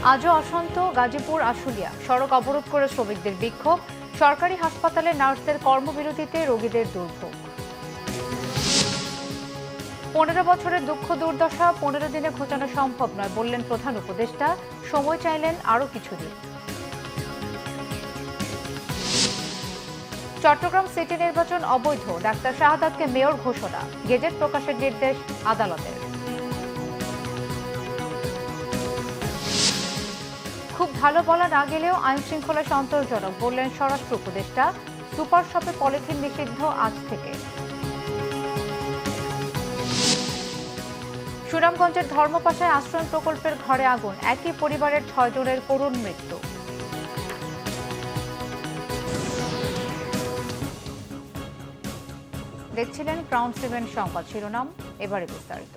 আজও অশান্ত গাজীপুর আশুলিয়া, সড়ক অবরোধ করে শ্রমিকদের বিক্ষোভ। সরকারি হাসপাতালে নার্সদের কর্মবিরতিতে রোগীদের দুর্ভোগ। 15 বছরের দুঃখ দুর্দশা 15 দিনে ঘোচানো সম্ভব নয় বললেন প্রধান উপদেষ্টা। সময় চাইলেন আরও কিছুদিন। চট্টগ্রাম সিটি নির্বাচন অবৈধ, ডাক্তার শাহাদাতকে মেয়র ঘোষণা। গেজেট প্রকাশের নির্দেশ আদালতের। খুব ভালো বলা না গেলেও আইন শৃঙ্খলা সন্তোষজনক বললেন স্বরাষ্ট্র উপদেষ্টা। সুপার শপে পলিথিন নিষিদ্ধ আজ থেকে। সুনামগঞ্জের ধর্মপাশায় আশ্রয় প্রকল্পের ঘরে আগুন, একই পরিবারের 6 জনের করুণ মৃত্যু। দেখছিলেন ক্রাউন 7 সংবাদ শিরোনাম, এবারে বিস্তারিত।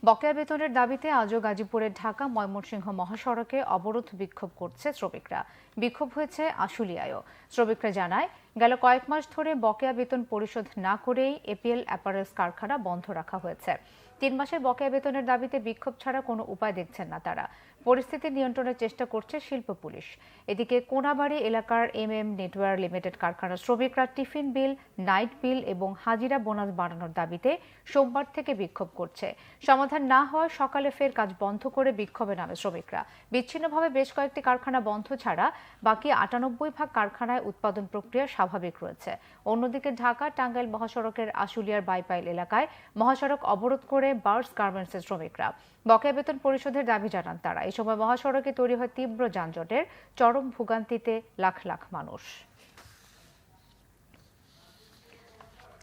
বকেয়া বেতনের দাবিতে আজও গাজীপুরের ঢাকা ময়মনসিংহ মহাসড়কে অবরোধ বিক্ষোভ করছে শ্রমিকরা। বিক্ষোভ হয়েছে আশুলিয়ায়ও। শ্রমিকরা জানায়, গেল কয়েক মাস ধরে বকেয়া বেতন পরিশোধ না করেই এপিএল অ্যাপারেলস কারখানা বন্ধ রাখা হয়েছে। 3 মাসের বকেয়া বেতনের দাবিতে বিক্ষোভ ছাড়া কোনো উপায় দেখছেন না তারা। পরিস্থিতি নিয়ন্ত্রণের চেষ্টা করছে শিল্প পুলিশ। এদিকে কোনাবাড়ি এলাকার নেটওয়ার্ক লিমিটেড কারখানার শ্রমিকরা টিফিন বিল, নাইট বিল এবং হাজিরা বোনাস বাড়ানোর দাবিতে সোমবার থেকে বিক্ষোভ করছে। সমাধান না হওয়ায় সকালে ফের কাজ বন্ধ করে বিক্ষোভে নামে শ্রমিকরা। বিচ্ছিন্নভাবে বেশ কয়েকটি কারখানা বন্ধ ছাড়া বাকি 98 কারখানায় উৎপাদন প্রক্রিয়া স্বাভাবিক রয়েছে। অন্যদিকে ঢাকা টাঙ্গাইল মহাসড়কের আশুলিয়ার বাইপাইল এলাকায় মহাসড়ক অবরোধ করে বার্স গার্মেন্টসের শ্রমিকরা বকেয়া বেতন পরিশোধের দাবি জানান তারা। এই সময় মহাসড়কে তৈরি হয় তীব্র যানজটের, চরম ভোগান্তিতে লাখ লাখ মানুষ।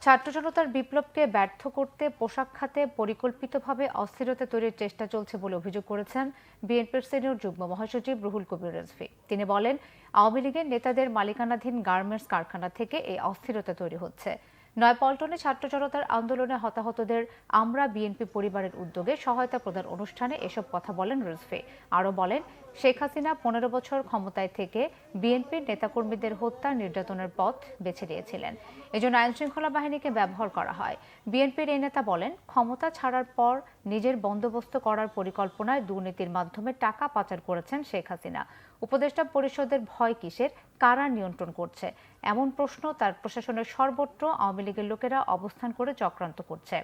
ছাত্র জনতার বিপ্লবকে ব্যর্থ করতে পোশাক খাতে পরিকল্পিতভাবে অস্থিরতা তৈরির চেষ্টা চলছে বলে অভিযোগ করেছেন বিএনপির সিনিয়র যুগ্ম মহাসচিব রুহুল কবির রিজভী। তিনি বলেন, আওয়ামী লীগের নেতাদের মালিকানাধীন গার্মেন্টস কারখানা থেকে এই অস্থিরতা তৈরি হচ্ছে। নয়াপল্টনে ছাত্র জনতার আন্দোলনে হতাহতদের আমরা বিএনপি পরিবারের উদ্যোগে সহায়তা প্রদান অনুষ্ঠানে এসব কথা বলেন রিজভী। আরও বলেন, শেখ হাসিনা 15 বছর ক্ষমতায় থেকে বিএনপির নেতাকর্মীদের হত্যা নির্যাতনের পথ বেছে নিয়েছিলেন। এজন্য আইনশৃঙ্খলা বাহিনীকে ব্যবহার করা হয়। বিএনপির এই নেতা বলেন, ক্ষমতা ছাড়ার পর নিজের বন্দোবস্ত করার পরিকল্পনায় দুর্নীতির মাধ্যমে টাকা পাচার করেছেন শেখ হাসিনা। উপদেষ্টা পরিষদের ভয় কিসের, কারা নিয়ন্ত্রণ করছে, এমন প্রশ্ন তার প্রশাসনের সর্বত্র আওয়ামী লীগের লোকেরা অবস্থান করে চক্রান্ত করছে।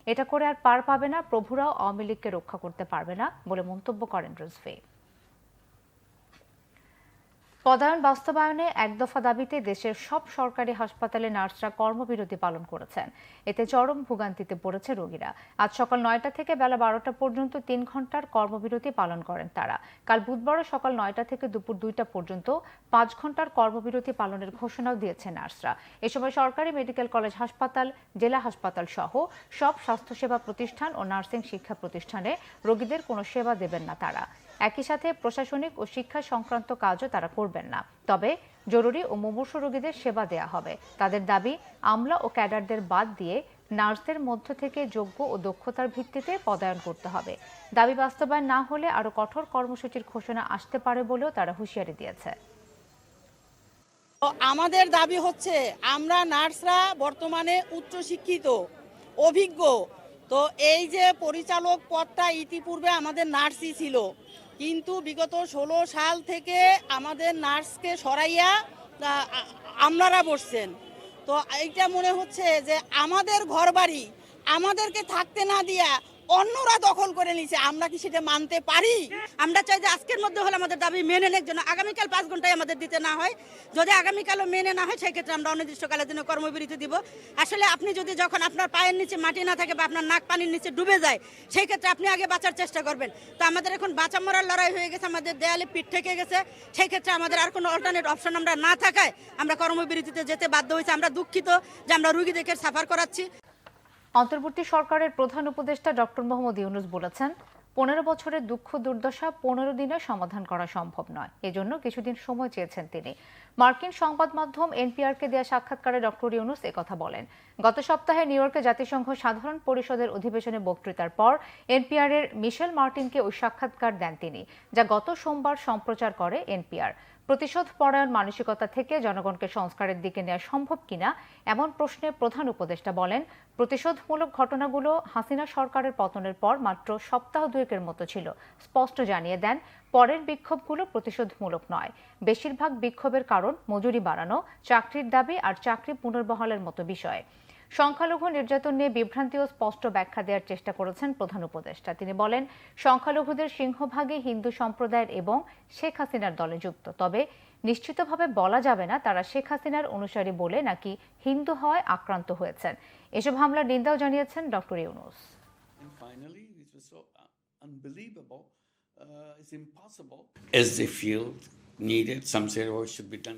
এটা করে আর পার পাবে না, প্রভুরাও আওয়ামী লীগকে রক্ষা করতে পারবে না বলে মন্তব্য করেন রিজভী। পদায়ন বাস্তবায়নে এক দফা দাবিতে দেশের সব সরকারি হাসপাতালে নার্সরা কর্মবিরতি পালন করেছেন। এতে চরম ভোগান্তিতে পড়েছে রোগীরা। আজ সকাল 9টা থেকে বেলা 12টা পর্যন্ত 3 ঘন্টার কর্মবিরতি পালন করেন তারা। কাল বুধবারও সকাল 9টা থেকে দুপুর 2টা পর্যন্ত 5 ঘন্টার কর্মবিরতি পালনের ঘোষণাও দিয়েছে নার্সরা। এ সময় সরকারি মেডিকেল কলেজ হাসপাতাল, জেলা হাসপাতাল সহ সব স্বাস্থ্যসেবা প্রতিষ্ঠান ও নার্সিং শিক্ষা প্রতিষ্ঠানে রোগীদের কোনো সেবা দেবেন না তারা। একই সাথে প্রশাসনিক ও শিক্ষা সংক্রান্ত কাজও তারা করবেন না। তবে জরুরি ও মুমূর্ষু রোগীদের সেবা দেয়া হবে। তাদের দাবি, আমলা ও ক্যাডারদের বাদ দিয়ে নার্সদের মধ্য থেকে যোগ্য ও দক্ষতার ভিত্তিতে পদায়ন করতে হবে। দাবি বাস্তবায়ন না হলে আরও কঠোর কর্মসূচির ঘোষণা আসতে পারে বলেও তারা হুঁশিয়ারি দিয়েছে। আমাদের দাবি হচ্ছে, আমরা নার্সরা বর্তমানে উচ্চশিক্ষিত, অভিজ্ঞ। তো এই যে পরিচালক পদটা ইতিপূর্বে আমাদের নার্সই ছিল, কিন্তু বিগত 16 সাল থেকে আমাদের নার্সকে সরাইয়া আমলারা বসছেন। তো এইটা মনে হচ্ছে যে আমাদের ঘরবাড়ি আমাদেরকে থাকতে না দিয়া অন্যরা দখল করে নিছে। আমরা কি সেটা মানতে পারি? আমরা চাই যে আজকের মধ্যে হলে আমাদের দাবি মেনে নেওয়ার জন্য আগামীকাল 5 ঘন্টায় আমাদের দিতে না হয়। যদি আগামীকালও মেনে না হয়, সেই ক্ষেত্রে আমরা অনির্দিষ্টকালের জন্য কর্মবিরতি দিব। আসলে আপনি যদি যখন আপনার পায়ের নিচে মাটি না থাকে বা আপনার নাক পানির নিচে ডুবে যায়, সেই ক্ষেত্রে আপনি আগে বাঁচার চেষ্টা করবেন। তো আমাদের এখন বাঁচা মরার লড়াই হয়ে গেছে, আমাদের দেয়ালে পিঠ থেকে গেছে। সেই ক্ষেত্রে আমাদের আর কোনো অল্টারনেট অপশন আমরা না থাকায় আমরা কর্মবিরতিতে যেতে বাধ্য হয়েছি। আমরা দুঃখিত যে আমরা রোগীদেরকে সাফার করাচ্ছি। অন্তর্বর্তী সরকারের প্রধান উপদেষ্টা ডক্টর মোহাম্মদ ইউনূস বলেছেন, 15 বছরের দুঃখ দুর্দশা 15 দিনে সমাধান করা সম্ভব নয়। এজন্য কিছুদিন সময় চেয়েছেন তিনি। মার্কিন সংবাদ মাধ্যম এনপিআরকে দেয়া সাক্ষাৎকারে ডক্টর ইউনূস একথা বলেন। গত সপ্তাহে নিউ ইয়র্কে জাতিসংঘ সাধারণ পরিষদের অধিবেশনে বক্তৃতার পর এনপিআরের মিশেল মার্টিনকে ওই সাক্ষাৎকার দেন তিনি, যা গত সোমবার সম্প্রচার করে এনপিআর। প্রতিশোধ পরায়ণ মানসিকতা থেকে জনগণকে সংস্কারের দিকে নেওয়া সম্ভব কিনা এমন প্রশ্নে প্রধান উপদেষ্টা বলেন, প্রতিশোধমূলক ঘটনাগুলো হাসিনা সরকারের পতনের পর মাত্র সপ্তাহ দুয়েকের মতো ছিল। স্পষ্ট জানিয়ে দেন, পরের বিক্ষোভগুলো প্রতিশোধমূলক নয়। বেশিরভাগ বিক্ষোভের কারণ মজুরি বাড়ানো, চাকরির দাবি আর চাকরি পুনর্বহালের মতো বিষয়। সংখ্যালঘু নির্যাতন নিয়ে বিভ্রান্তি ও স্পষ্ট ব্যাখ্যা দেওয়ার চেষ্টা করেছেন প্রধান উপদেষ্টা। তিনি বলেন, সংখ্যালঘুদের সিংহভাগই হিন্দু সম্প্রদায়ের এবং শেখ হাসিনার দলে যুক্ত। তবে নিশ্চিতভাবে বলা যাবে না তারা শেখ হাসিনার অনুসারী বলে নাকি হিন্দু হওয়ায় আক্রান্ত হয়েছেন। এসব হামলার নিন্দাও জানিয়েছেন ডক্টর ইউনূস।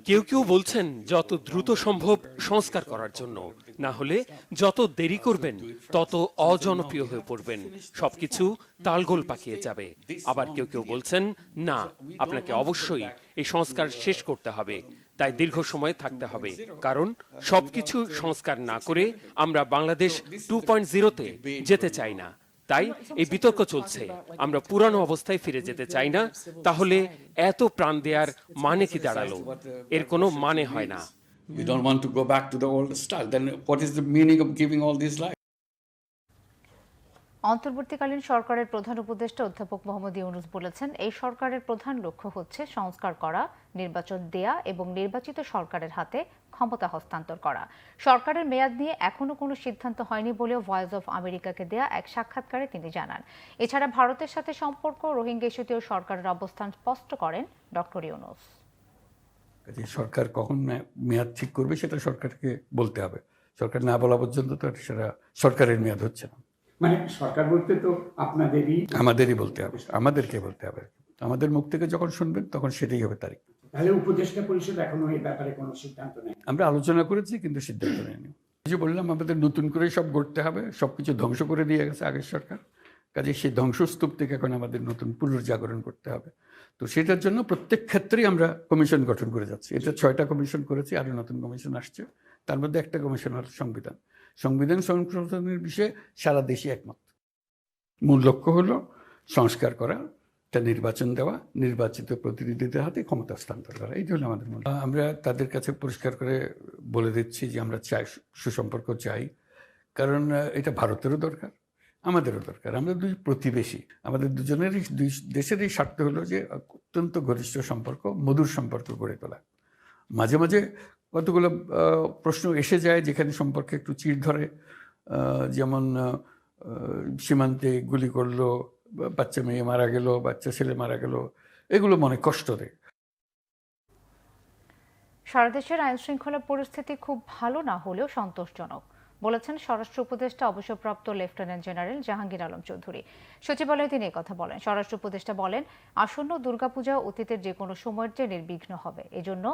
কেউ কেউ বলছেন যত দ্রুত সম্ভব সংস্কার করার জন্য, না হলে যত দেরি করবেন তত অজনপ্রিয় হয়ে পড়বেন, সবকিছু তালগোল পাকিয়ে যাবে। আবার কেউ কেউ বলছেন না, আপনাকে অবশ্যই এই সংস্কার শেষ করতে হবে, তাই দীর্ঘ সময় থাকতে হবে, কারণ সবকিছু সংস্কার না করে আমরা বাংলাদেশ 2.0-তে যেতে চাই না। তাই এই বিতর্ক চলছে। আমরা পুরানো অবস্থায় ফিরে যেতে চাই না। তাহলে এত প্রাণ দেওয়ার মানে কি দাঁড়ালো? এর কোনো মানে হয় না। We don't want to go back to the old style. Then what is the meaning of giving all these lives? অন্তর্বর্তীকালীন সরকারের প্রধান উপদেষ্টা অধ্যাপক মোহাম্মদ ইউনূস বলেছেন, এই সরকারের প্রধান লক্ষ্য হচ্ছে সংস্কার করা, নির্বাচন দেয়া এবং নির্বাচিত সরকারের হাতে ক্ষমতা হস্তান্তর করা। সরকারের মেয়াদ নিয়ে এখনো কোনো সিদ্ধান্ত হয়নি বলেও ভয়েস অফ আমেরিকাকে দেয়া এক সাক্ষাৎকারে তিনি জানান। এছাড়া ভারতের সাথে সম্পর্ক, রোহিঙ্গা ইস্যুতেও সরকারের অবস্থান স্পষ্ট করেন ডক্টর ইউনূস। সরকার কখন মেয়াদ ঠিক করবে সেটা সরকারকে বলতে হবে। সরকার না বলা পর্যন্ত তো সেটা সরকারের মেয়াদ হচ্ছে না। মানে সরকার বলতে তো আমাদেরই বলতে হবে, আমাদেরকে বলতে হবে। আমাদের মুখ থেকে যখন শুনবেন তখন সেটাই হবে তারিখ। তাহলে উপদেষ্টা পরিষদ এখনো এই ব্যাপারে কোনো সিদ্ধান্ত নেই। আমরা আলোচনা করেছি কিন্তু সিদ্ধান্ত নেয়নি। যে বললাম, আমাদের নতুন করে সব গড়তে হবে, সবকিছু ধ্বংস করে দিয়ে গেছে আগের সরকার। কাজে সেই ধ্বংসস্তূপ থেকে এখন আমাদের নতুন পুনর্জাগরণ করতে হবে। তো সেটার জন্য প্রত্যেক ক্ষেত্রেই আমরা কমিশন গঠন করে যাচ্ছি। এটা 6টা কমিশন করেছি, আরও নতুন কমিশন আসছে। তার মধ্যে একটা কমিশন হল সংবিধান। সংবিধান সংশোধনের বিষয়ে সারা দেশে একমত। মূল লক্ষ্য হলো সংস্কার করা, একটা নির্বাচন দেওয়া, নির্বাচিত প্রতিনিধিদের হাতে ক্ষমতা হস্তান্তর করা। এই জন্য আমাদের মূল। আমরা তাদের কাছে পরিষ্কার করে বলে দিচ্ছি যে আমরা চাই, সুসম্পর্ক চাই, কারণ এটা ভারতেরও দরকার, আমাদেরও দরকার। আমরা দুই প্রতিবেশী, আমাদের দুজনেরই, দুই দেশেরই স্বার্থ হলো যে অত্যন্ত ঘনিষ্ঠ সম্পর্ক, মধুর সম্পর্ক গড়ে তোলা। মাঝে মাঝে কতগুলো প্রশ্ন এসে যায় যেখানে সম্পর্কে একটু চিড় ধরে, যেমন সীমান্তে গুলি করলো, বাচ্চা মেয়ে মারা গেল, বাচ্চা ছেলে মারা গেল, এগুলো মনে কষ্ট দেয়। সারা দেশের আইন শৃঙ্খলা পরিস্থিতি খুব ভালো না হলেও সন্তোষজনক বলেছেন স্বরাষ্ট্র উপদেষ্টা অবসরপ্রাপ্ত লেফটেন্যান্ট জেনারেল জাহাঙ্গীর আলম চৌধুরী। সচিবালয়ে তিনি কথা বলেন। স্বরাষ্ট্র উপদেষ্টা বলেন, আসন্ন দুর্গাপূজা অতীতের যে কোনো সময়ের চেয়ে নির্বিঘ্ন হবে, এজন্য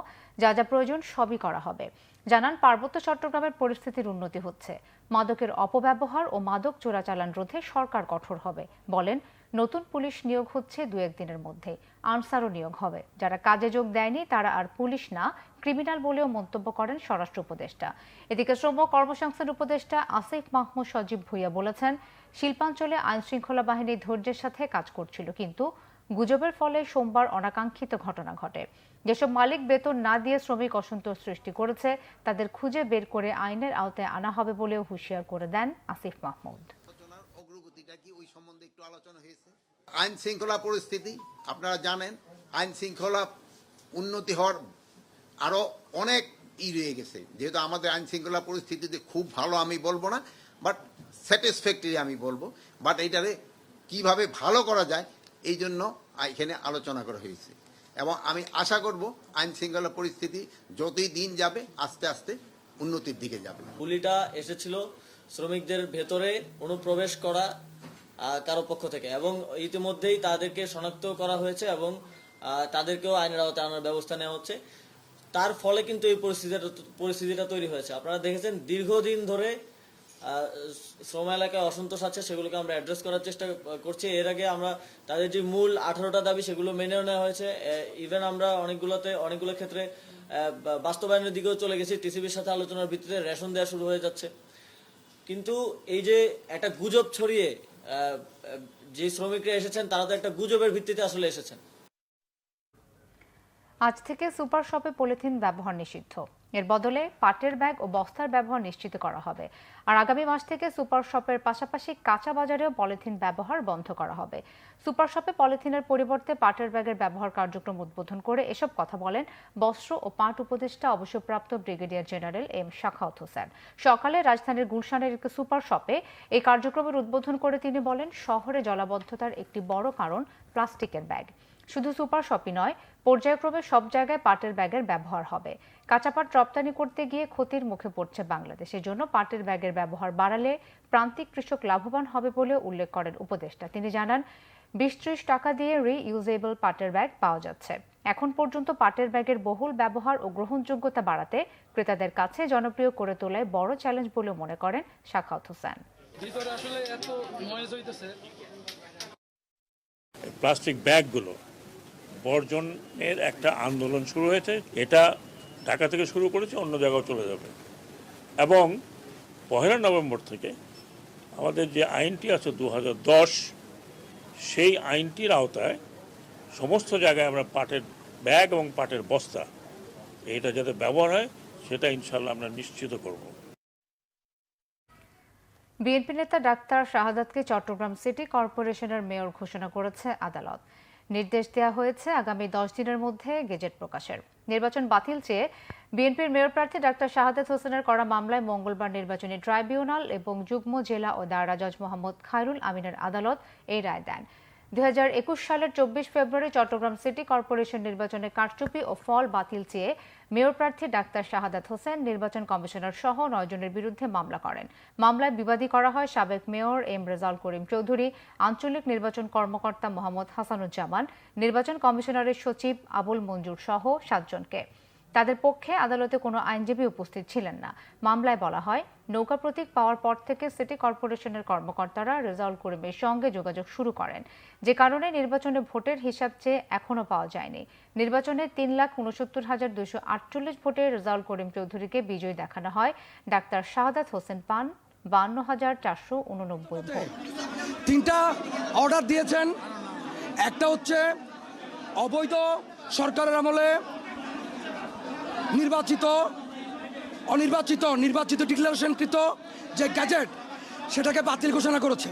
যা যা প্রয়োজন সবই করা হবে। জানান, পার্বত্য চট্টগ্রামের পরিস্থিতির উন্নতি হচ্ছে। মাদকের অপব্যবহার ও মাদক চোরাচালান রোধে সরকার কঠোর হবে। বলেন, নতুন পুলিশ নিয়োগ হচ্ছে 2-1 দিনের মধ্যে। আনসারও নিয়োগ হবে। যারা কাজে যোগ দেয়নি তারা আর পুলিশ না, ক্রিমিনাল বলেও মন্তব্য করেন স্বরাষ্ট্র উপদেষ্টা। এদিকে শ্রম কর্মসংস্থান উপদেষ্টা আসিফ মাহমুদ সজীব ভুইয়া বলেছেন, শিল্পাঞ্চলে আইন শৃঙ্খলা বাহিনী ধৈর্যের সাথে কাজ করছিল, কিন্তু গুজবের ফলে সোমবার অনাকাঙ্ক্ষিত ঘটনা ঘটে। যেসব মালিক বেতন না দিয়ে শ্রমিক অসন্তোষ সৃষ্টি করেছে তাদের খুঁজে বের করে আইনের আওতায় আনা হবে বলেও হুঁশিয়ার করে দেন আসিফ মাহমুদ। আইন শৃঙ্খলা পরিস্থিতি আপনারা জানেন, আইন শৃঙ্খলা উন্নতি হওয়ার আরো অনেক রয়ে গেছে। যেহেতু আমাদের আইন শৃঙ্খলা পরিস্থিতিতে খুব ভালো আমি বলবো না, বাট স্যাটিসফ্যাক্টরি আমি বলবো। বাট এইটারে কিভাবে ভালো করা যায় এই জন্য এখানে আলোচনা করা হয়েছে, এবং আমি আশা করব আইন শৃঙ্খলা পরিস্থিতি যতই দিন যাবে আস্তে আস্তে উন্নতির দিকে যাবে। গুলিটা এসেছিল শ্রমিকদের ভেতরে অনুপ্রবেশ করা কারো পক্ষ থেকে, এবং ইতিমধ্যেই তাদেরকে শনাক্ত করা হয়েছে এবং তাদেরকেও আইনের আওতায় আনার ব্যবস্থা নেওয়া হচ্ছে। তার ফলে কিন্তু এই পরিস্থিতিটা তৈরি হয়েছে। আপনারা দেখেছেন দীর্ঘদিন ধরে শ্রম এলাকায় অসন্তোষ আছে, সেগুলোকে আমরা অ্যাড্রেস করার চেষ্টা করছি। এর আগে আমরা তাদের যে মূল 18টা দাবি সেগুলো মেনে নেওয়া হয়েছে। ইভেন আমরা অনেকগুলো ক্ষেত্রে বাস্তবায়নের দিকেও চলে গেছি। টিসিবির সাথে আলোচনার ভিত্তিতে রেশন দেওয়া শুরু হয়ে যাচ্ছে। কিন্তু এই যে একটা গুজব ছড়িয়ে যে শ্রমিকরা এসেছেন তারা তো একটা গুজবের ভিত্তিতে আসলে এসেছেন। আজ থেকে সুপার শপে পলিথিন ব্যবহার নিষিদ্ধ। এর বদলে পাটের ব্যাগ ও বস্তার ব্যবহার নিশ্চিত করা হবে। আর আগামী মাস থেকে সুপার শপের পাশাপাশি কাঁচা বাজারেও পলিথিন ব্যবহার বন্ধ করা হবে। সুপার শপে পলিথিনের পরিবর্তে পাটের ব্যাগের ব্যবহার কার্যক্রম উদ্বোধন করে এসব কথা বলেন বস্ত্র ও পাট উপদেষ্টা অবসরপ্রাপ্ত brigadier general M Sakhawat Hossain. সকালে রাজধানীর গুলশানের একটি সুপার শপে এই কার্যক্রমের উদ্বোধন করে তিনি বলেন, শহরে জলাবদ্ধতার একটি বড় কারণ প্লাস্টিকের ব্যাগ। শুধু সুপার শপই নয়, পর্যায়ক্রমে সব জায়গায় পাটের ব্যাগের ব্যবহার হবে। কাঁচা পাট রপ্তানি করতে গিয়ে ক্ষতির মুখে পড়ছে বাংলাদেশ। এজন্য পাটের ব্যাগের ব্যবহার বাড়ালে প্রান্তিক কৃষক লাভবান হবে বলে উল্লেখ করেন উপদেষ্টা। তিনি জানান, 20-30 টাকা দিয়ে রিইউজেবল পাটের ব্যাগ পাওয়া যাচ্ছে। এখন পর্যন্ত পাটের ব্যাগের বহুল ব্যবহার ও গ্রহণযোগ্যতা বাড়াতে ক্রেতাদের কাছে জনপ্রিয় করে তোলায় বড় চ্যালেঞ্জ বলে মনে করেন শাখাওয়াত হোসেন। প্লাস্টিক ব্যাগগুলো বর্জনের একটা আন্দোলন শুরু হয়েছে। এটা ঢাকা থেকে শুরু করেছে, অন্য জায়গাও চলে যাবে। এবং 1 নভেম্বর থেকে আমাদের যে আইনটি আছে 2010, সেই আইনটির আওতায় সমস্ত জায়গায় আমরা পাটের ব্যাগ এবং পাটের বস্তা এটা যাতে ব্যবহার হয় সেটা ইনশাল্লাহ আমরা নিশ্চিত করব। বিএনপি নেতা ডাক্তার শাহাদাতকে চট্টগ্রাম সিটি কর্পোরেশনের মেয়র ঘোষণা করেছে আদালত। নির্দেশ দেওয়া হয়েছে আগামী 10 দিনের মধ্যে গেজেট প্রকাশের। নির্বাচন বাতিল চেয়ে বিএনপির মেয়র প্রার্থী ডাক্তার শাহাদাত হোসেনের করা মামলায় মঙ্গলবার নির্বাচনী ট্রাইব্যুনাল এবং যুগ্ম জেলা ও দায়রা জজ মোহাম্মদ খায়রুল আমিনের আদালত এই রায় দেন। 2021 সালের 24 ফেব্রুয়ারি চট্টগ্রাম সিটি কর্পোরেশন নির্বাচনের কারচুপি ও ফল বাতিল চেয়ে মেয়র প্রার্থী ডাক্তার শাহাদাত হোসেন নির্বাচন কমিশনার সহ 9 জনের বিরুদ্ধে মামলা করেন। মামলায় বিবাদী করা হয় সাবেক মেয়র এম রেজাউল করিম চৌধুরী, আঞ্চলিক নির্বাচন কর্মকর্তা মোহাম্মদ হাসানুজ্জামান, নির্বাচন কমিশনারের সচিব আবুল মঞ্জুর সহ 7 জনকে। তাদের পক্ষে আদালতে কোনো আইনজীবী উপস্থিত ছিলেন না। মামলায় বলা হয়, নৌকা প্রতীক পাওয়ার পর থেকে সিটি কর্পোরেশনের কর্মকর্তারা রেজাউল করিমের সঙ্গে যোগাযোগ শুরু করেন, যে কারণে নির্বাচনে ভোটের হিসাব চেয়ে এখনও পাওয়া যায়নি। নির্বাচনে 3,69,248 ভোটে রেজাউল করিম চৌধুরীকে বিজয়ী দেখানো হয়। ডাক্তার শাহাদাত হোসেন পান 52,489 ভোট। 3টা অর্ডার দিয়েছেন। একটা হচ্ছে অবৈধ সরকারের আমলে নির্বাচিত ডিক্লারেশনকৃত যে গ্যাজেট সেটাকে বাতিল ঘোষণা করেছে।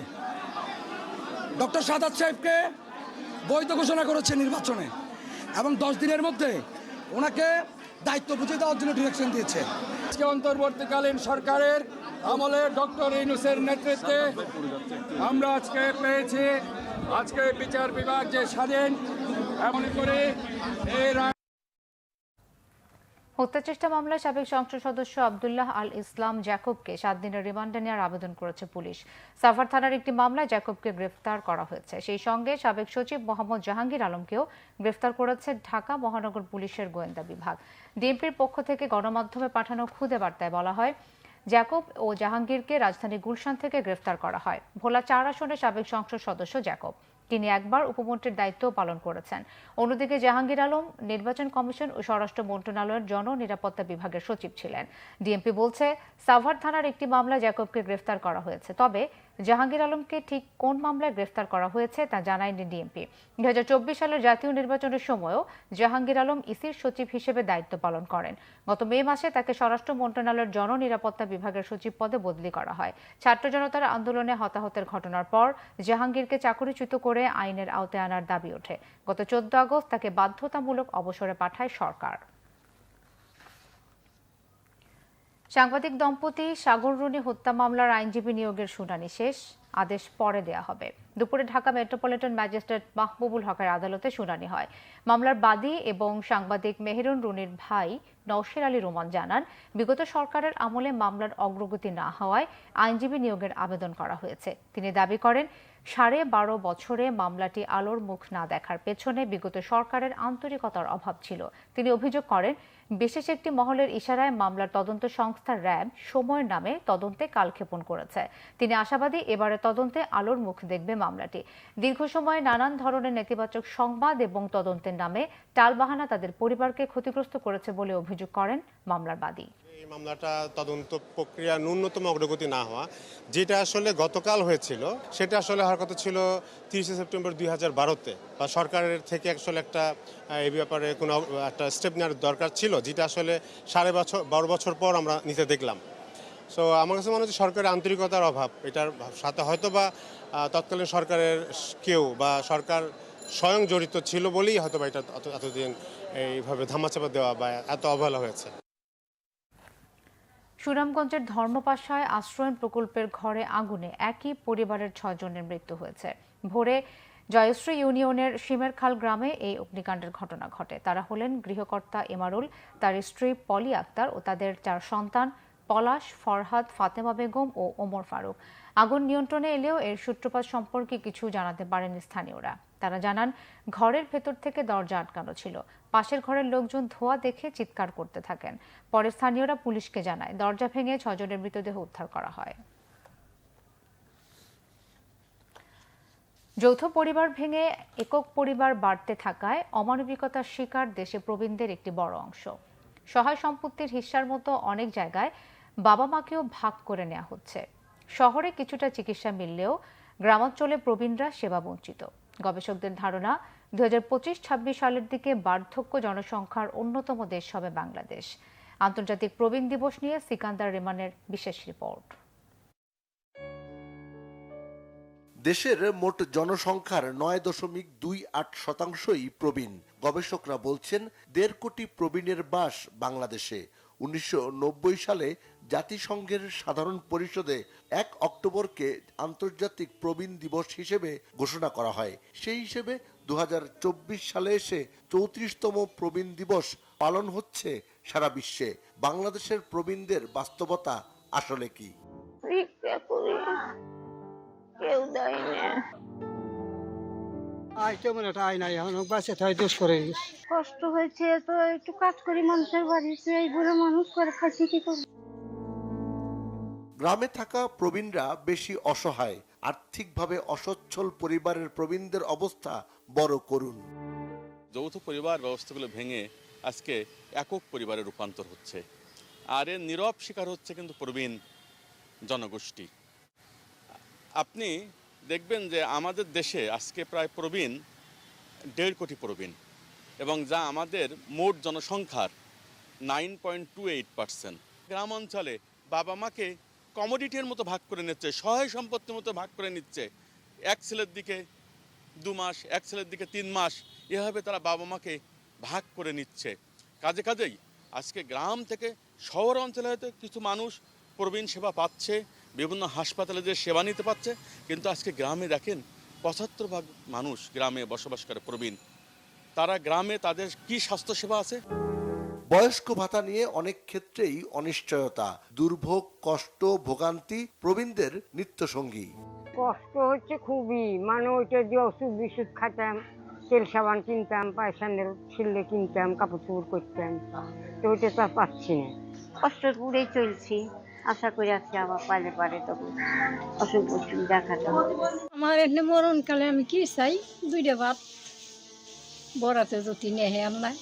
ডক্টর শাহাদাত সাহেবকে বৈধ ঘোষণা করেছে নির্বাচনে, এবং 10 দিনের মধ্যে ওনাকে দায়িত্ব বুঝে দেওয়ার জন্য ডিরেকশন দিয়েছে। আজকে অন্তর্বর্তীকালীন সরকারের আমলে ডক্টর ইউনূসের নেতৃত্বে আমরা আজকে পেয়েছি, আজকে বিচার বিভাগ যে স্বাধীন এমন করে এই হত্যাচেষ্টা মামলায় সাবেক সংসদ সদস্য আব্দুল্লাহ আল ইসলাম জ্যাকবকে 7 দিনের রিমান্ডে নেওয়ার আবেদন করেছে পুলিশ। সাভার থানার একটি মামলায় জ্যাকবকে গ্রেফতার করা হয়েছে। সেই সঙ্গে সাবেক সচিব মোহাম্মদ জাহাঙ্গীর আলমকেও গ্রেফতার করেছে ঢাকা মহানগর পুলিশের গোয়েন্দা বিভাগ। ডিএমপির পক্ষ থেকে গণমাধ্যমে পাঠানো খুদে বার্তায় বলা হয়, জ্যাকব ও জাহাঙ্গীরকে রাজধানী গুলশান থেকে গ্রেফতার করা হয়। ভোলা 4 আসনের সাবেক সংসদ সদস্য জ্যাকব, তিনি একবার উপমন্ত্রীর দায়িত্ব পালন করেছেন। অন্যদিকে জাহাঙ্গীর আলম নির্বাচন কমিশন ও স্বরাষ্ট্র মন্ত্রণালয়ের জননিরাপত্তা বিভাগের সচিব ছিলেন। ডিএমপি বলছে, সাভার থানার একটি মামলায় জ্যাকবকে গ্রেফতার করা হয়েছে, তবে জাহাঙ্গীর আলমকে ঠিক কোন মামলায় গ্রেফতার করা হয়েছে তা জানায়নি ডিএমপি। 2024 সালের জাতীয় নির্বাচনের সময়ও জাহাঙ্গীর আলম ইসির সচিব হিসেবে দায়িত্ব পালন করেন। গত মে মাসে তাকে স্বরাষ্ট্র মন্ত্রণালয়ের জননিরাপত্তা বিভাগের সচিব পদে বদলি করা হয়। ছাত্র জনতার আন্দোলনে হতাহতের ঘটনার পর জাহাঙ্গীরকে চাকরিচ্যুত করে আইনের আওতায় আনার দাবি ওঠে। গত 14 আগস্ট তাকে বাধ্যতামূলক অবসরে পাঠায় সরকার। সাংবাদিক দম্পতি সাগর রুনি হত্যা মামলার আইনজীবী নিয়োগের শুনানি শেষ, আদেশ পরে দেয়া হবে। দুপুরে ঢাকা মেট্রোপলিটন ম্যাজিস্ট্রেট মাহবুবুল হকের আদালতে শুনানি হয়। মামলার বাদী এবং সাংবাদিক মেহেরুন রুনির ভাই নওশের আলী রোমান জানান, বিগত সরকারের আমলে মামলার অগ্রগতি না হওয়ায় আইনজীবী নিয়োগের আবেদন করা হয়েছে। তিনি দাবি করেন, 12.5 বছরে মামলাটি আলোর মুখ না দেখার পেছনে বিগত সরকারের আন্তরিকতার অভাব ছিল। তিনি অভিযোগ করেন, বিশেষ একটি মহলের ইশারায় মামলার তদন্ত সংস্থা র্যাব সময়ের নামে তদন্তে কালক্ষেপণ করেছে। তিনি আশাবাদী, এবারে তদন্তে আলোর মুখ দেখবে মামলাটি। দীর্ঘ সময়ে নানান ধরনের নেতিবাচক সংবাদ এবং তদন্তের নামে টালবাহানা তাদের পরিবারকে ক্ষতিগ্রস্ত করেছে বলে অভিযোগ করেন মামলার বাদী। এই মামলাটা তদন্ত প্রক্রিয়া ন্যূনতম অগ্রগতি না হওয়া, যেটা আসলে গতকাল হয়েছিল সেটা আসলে হওয়ার কথা ছিল 30 সেপ্টেম্বর 2012-তে, বা সরকারের থেকে আসলে একটা এই ব্যাপারে কোনো একটা স্টেপ নেওয়ার দরকার ছিল, যেটা আসলে 12 বছর পর আমরা নিতে দেখলাম। সো আমার কাছে মনে হচ্ছে সরকারের আন্তরিকতার অভাব, এটার সাথে হয়তো বা তৎকালীন সরকারের কেউ বা সরকার স্বয়ং জড়িত ছিল বলেই হয়তো বা এটা এতদিন এইভাবে ধামাচাপা দেওয়া বা এত অবহেলা হয়েছে। সুনামগঞ্জের ধর্মপাশায় আশ্রয়ণ প্রকল্পের ঘরে আগুনে একই পরিবারের 6 জনের মৃত্যু হয়েছে। ভোরে জয়শ্রী ইউনিয়নের শিমেরখাল গ্রামে এই অগ্নিকাণ্ডের ঘটনা ঘটে। তারা হলেন গৃহকর্তা এমারুল, তার স্ত্রী পলি আক্তার ও তাদের 4 সন্তান পলাশ, ফরহাদ, ফাতেমা বেগম ও ওমর ফারুক। আগুন নিয়ন্ত্রণে এলেও এর সূত্রপাত সম্পর্কে কিছু জানাতে পারেনি স্থানীয়রা। তারা জানান, ঘরের ভেতর থেকে দরজা আটকানো ছিল। পাশের ঘরের লোকজন ধোঁয়া দেখে চিৎকার করতে থাকেন। পরে স্থানীয়রা পুলিশকে জানায়। দরজা ভেঙে 6 জনের মৃতদেহ উদ্ধার করা হয়। যৌথ পরিবার ভেঙে একক পরিবার বাড়তে থাকায় অমানবিকতার শিকার দেশে প্রবীণদের একটি বড় অংশ। সহায় সম্পত্তির হিস্যার মতো অনেক জায়গায় বাবা মাকেও ভাগ করে নেওয়া হচ্ছে। শহরে কিছুটা চিকিৎসা মিললেও গ্রামাঞ্চলে প্রবীণরা সেবা বঞ্চিত। গবেষকদের ধারণা, 2025-26 সালের দিকে বার্ধক্য জনসংখ্যার অন্যতম দেশ হবে বাংলাদেশ। আন্তর্জাতিক প্রবীণ দিবস নিয়ে সিকান্দার রেমানের বিশেষ রিপোর্ট। দেশের মোট জনসংখ্যার 9.28% প্রবীণ। গবেষকরা বলছেন 1.5 কোটি প্রবীণের বাস বাংলাদেশে। 1990 সালে জাতিসংঘের সাধারণ পরিষদে 1 অক্টোবরকে আন্তর্জাতিক প্রবীণ দিবস হিসেবে ঘোষণা করা হয়। সেই হিসেবে 2024 সালে এসে 34তম প্রবীণ দিবস পালন হচ্ছে সারা বিশ্বে। বাংলাদেশের প্রবীণদের বাস্তবতা আসলে কি? কেউ দেয় না। কষ্ট হয়েছে তো একটু কাজ করি মানুষের বাড়িতে, এই বুড়ো মানুষ করে খাচ্ছি কি করব। গ্রামে থাকা প্রবীণরা বেশি অসহায়। আর্থিকভাবে অসচ্ছল পরিবারের প্রবীণদের অবস্থা বড় করুণ। যৌথ পরিবার ব্যবস্থাগুলো ভেঙে আজকে একক পরিবারে রূপান্তর হচ্ছে, আর এর নীরব শিকার হচ্ছে কিন্তু প্রবীণ জনগোষ্ঠী। আপনি দেখবেন যে আমাদের দেশে আজকে প্রায় প্রবীণ 1.5 কোটি প্রবীণ, এবং যা আমাদের মোট জনসংখ্যার 9.28%। গ্রাম অঞ্চলে বাবা মাকে কমোডিটির মতো ভাগ করে নিচ্ছে, সহায় সম্পত্তির মতো ভাগ করে নিচ্ছে। এক ছেলের দিকে 2 মাস, এক ছেলের দিকে 3 মাস, এভাবে তারা বাবা মাকে ভাগ করে নিচ্ছে। কাজেই আজকে গ্রাম থেকে শহর অঞ্চলে হয়তো কিছু মানুষ প্রবীণ সেবা পাচ্ছে, বিভিন্ন হাসপাতালে যে সেবা নিতে পারছে, কিন্তু আজকে গ্রামে দেখেন 75% মানুষ গ্রামে বসবাস করে প্রবীণ। তারা গ্রামে তাদের কি স্বাস্থ্যসেবা আছে? বয়স্ক ভাতা নিয়ে অনেক ক্ষেত্রেই অনিশ্চয়তা, দুর্ভোগ, কষ্ট, ভোগান্তি প্রবীণদের নিত্যসঙ্গী। কষ্ট হচ্ছে খুবই, মানে ওইটা দিয়ে ওষুধ বিশুদ্ধ খাতাম, তেল সাবান কিনতাম, পায়সানের ছিললে কিনতাম, কাপড় চোপড় করতাম, তো ওইটা তো পাচ্ছি না। কষ্ট করেই চলছি, আশা করে আছি আবার পালে পারে তখন অসুখ বিসুখ দেখাতে হবে। আমার এখানে মরণকালে আমি কি চাই, 2টা ভাত বরাতে যদি নেহে আল্লাহ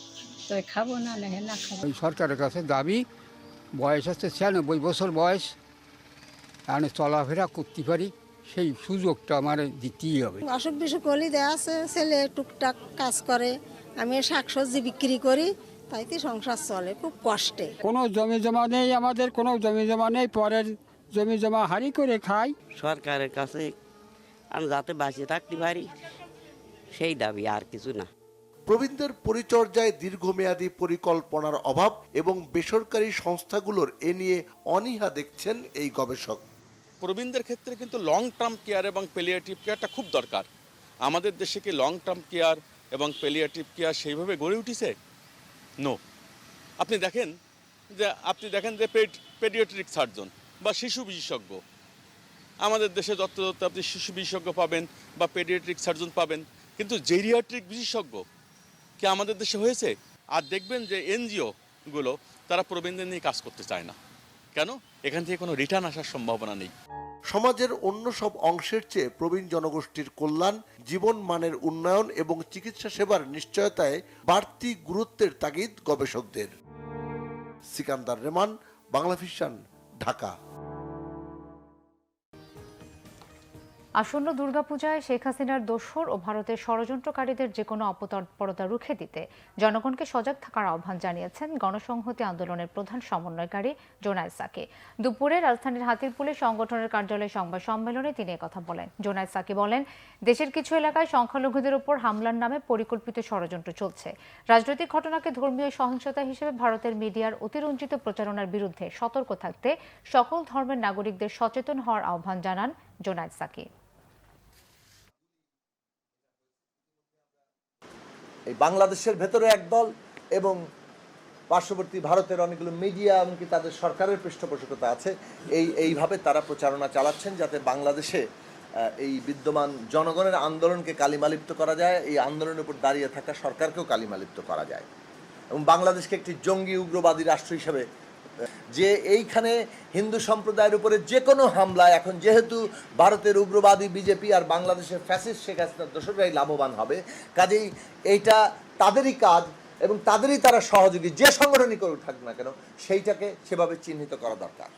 তো খাবো, না নেহে না খাবো। সরকারের কাছে দাবি, বয়স হচ্ছে 96 বছর বয়স, আমি চলাফেরা করতে পারি, সেই সুযোগটা আমার দিতেই হবে। অসুখ বিসুখ হলে দেওয়া আছে, ছেলে টুকটাক কাজ করে, আমি শাকসবজি বিক্রি করি, তাইতে সংসার চলে খুব কষ্টে। কোনো জমি জমা নেই আমাদের, কোনো জমি জমা নেই, পরের জমি জমা হারি করে খাই। সরকারের কাছে আমি যাতে বাঁচিয়ে থাকতে পারি সেই দাবি, আর কিছু না। প্রবীণদের পরিচর্যায় দীর্ঘমেয়াদী পরিকল্পনার অভাব এবং বেসরকারি সংস্থাগুলোর এ নিয়ে অনীহা দেখছেন এই গবেষক। প্রবীণদের ক্ষেত্রে কিন্তু লং টার্ম কেয়ার এবং প্যালিয়েটিভ কেয়ারটা খুব দরকার। আমাদের দেশে কি লং টার্ম কেয়ার এবং প্যালিয়েটিভ কেয়ার সেইভাবে গড়ে উঠেছে? নো। আপনি দেখেন যে পেডিয়াট্রিক সার্জন বা শিশু বিশেষজ্ঞ, আমাদের দেশে যত আপনি শিশু বিশেষজ্ঞ পাবেন বা পেডিয়াট্রিক সার্জন পাবেন, কিন্তু জেরিয়াট্রিক বিশেষজ্ঞ কি আমাদের দেশে হয়েছে? আর দেখবেন যে এনজিওগুলো তারা প্রবীণদের নিয়ে কাজ করতে চায় না। কেন? এখান থেকে কোনো রিটার্ন আসার সম্ভাবনা নেই। সমাজের অন্য সব অংশের চেয়ে প্রবীণ জনগোষ্ঠীর কল্যাণ, জীবন মানের উন্নয়ন এবং চিকিৎসা সেবার নিশ্চয়তায় বাড়তি গুরুত্বের তাগিদ গবেষকদের। সিকান্দার রেমান, বাংলা ভিশন, ঢাকা। আসন্ন দুর্গাপূজায় শেখ হাসিনার দোসর ও ভারতের ষড়যন্ত্রকারীদের যে কোনো অপতৎপরতা রুখে দিতে জনগণকে সজাগ থাকার আহ্বান জানিয়েছেন গণসংহতি আন্দোলনের প্রধান সমন্বয়কারী জোনায়েদ সাকি। দুপুরে রাজধানীর হাতিরপুলে সংগঠনের কার্যালয়ে সংবাদ সম্মেলনে তিনি একথা বলেন। জোনায়েদ সাকি বলেন, দেশের কিছু এলাকায় সংখ্যালঘুদের উপর হামলার নামে পরিকল্পিত ষড়যন্ত্র চলছে। রাজনৈতিক ঘটনাকে ধর্মীয় সহিংসতা হিসেবে ভারতের মিডিয়ার অতিরঞ্জিত প্রচারণার বিরুদ্ধে সতর্ক থাকতে সকল ধর্মের নাগরিকদের সচেতন হওয়ার আহ্বান জানান জোনায়েদ সাকি। এই বাংলাদেশের ভেতরে একদল এবং পার্শ্ববর্তী ভারতের অনেকগুলো মিডিয়া এমনকি তাদের সরকারের পৃষ্ঠপোষকতা আছে, এইভাবে তারা প্রচারণা চালাচ্ছেন যাতে বাংলাদেশে এই বিদ্যমান জনগণের আন্দোলনকে কালিমালিপ্ত করা যায়, এই আন্দোলনের উপর দাঁড়িয়ে থাকা সরকারকেও কালিমালিপ্ত করা যায় এবং বাংলাদেশকে একটি জঙ্গি উগ্রবাদী রাষ্ট্র হিসেবে যে এইখানে হিন্দু সম্প্রদায়ের উপরে যে কোনো হামলা এখন যেহেতু ভারতের উগ্রবাদী বিজেপি আর বাংলাদেশের ফ্যাসিস্ট শেখ হাসিনার দোসররাই লাভবান হবে, কাজেই এইটা তাদেরই কাজ এবং তাদেরই তারা সহযোগী, যে সংগঠনই করুক থাকুক না কেন সেইটাকে সেভাবে চিহ্নিত করা দরকার।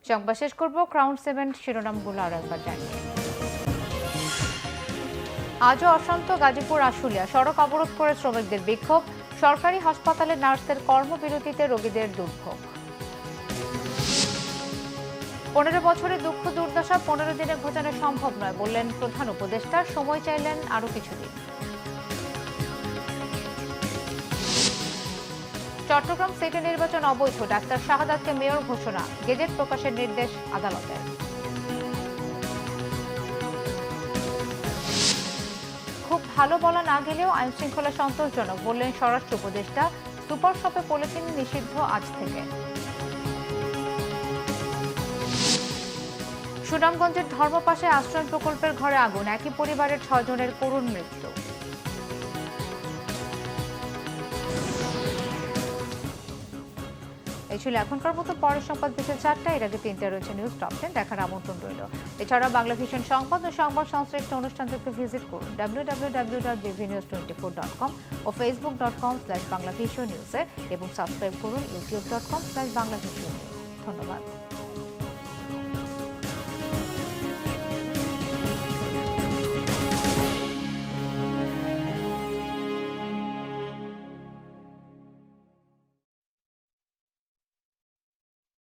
সংবাদ শেষ করব ক্রাউন সিমেন্ট শিরোনামগুলো আর একবার জানিয়ে। আজও অশান্ত গাজীপুর আশুলিয়া, সড়ক অবরোধ করে শ্রমিকদের বিক্ষোভ। সরকারি হাসপাতালে নার্সদের কর্মবিরতিতে রোগীদের দুর্ভোগ। 15 বছরের দুঃখ দুর্দশা 15 দিনে ঘোচানো সম্ভব নয় বললেন প্রধান উপদেষ্টা, সময় চাইলেন আরো কিছুদিন। চট্টগ্রাম সিটি নির্বাচন অবৈধ, ডাক্তার শাহাদাতকে মেয়র ঘোষণা, গেজেট প্রকাশের নির্দেশ আদালতের। খুব ভালো বলা না গেলেও আইন শৃঙ্খলা সন্তোষজনক বললেন স্বরাষ্ট্র উপদেষ্টা, সুপার শপে পলিথিন নিষিদ্ধ আজ থেকে। সুনামগঞ্জের ধর্মপাশে আশ্রয় প্রকল্পের ঘরে আগুন, একই পরিবারের 6 জনের করুণ মৃত্যু। এই ছিল এখনকার মতো, পরের সংবাদ বিকেল 4টায়, এর আগে 3টায় রয়েছে নিউজ টপ 10 দেখার আমন্ত্রণ রইল। এছাড়া বাংলা ভিশন সংবাদ ও সংবাদ সংশ্লিষ্ট অনুষ্ঠান দেখতে ভিজিট করুন www.bvnews24.com ও facebook.com/banglavishonews এবং সাবস্ক্রাইব করুন youtube.com/banglavishonews। ধন্যবাদ।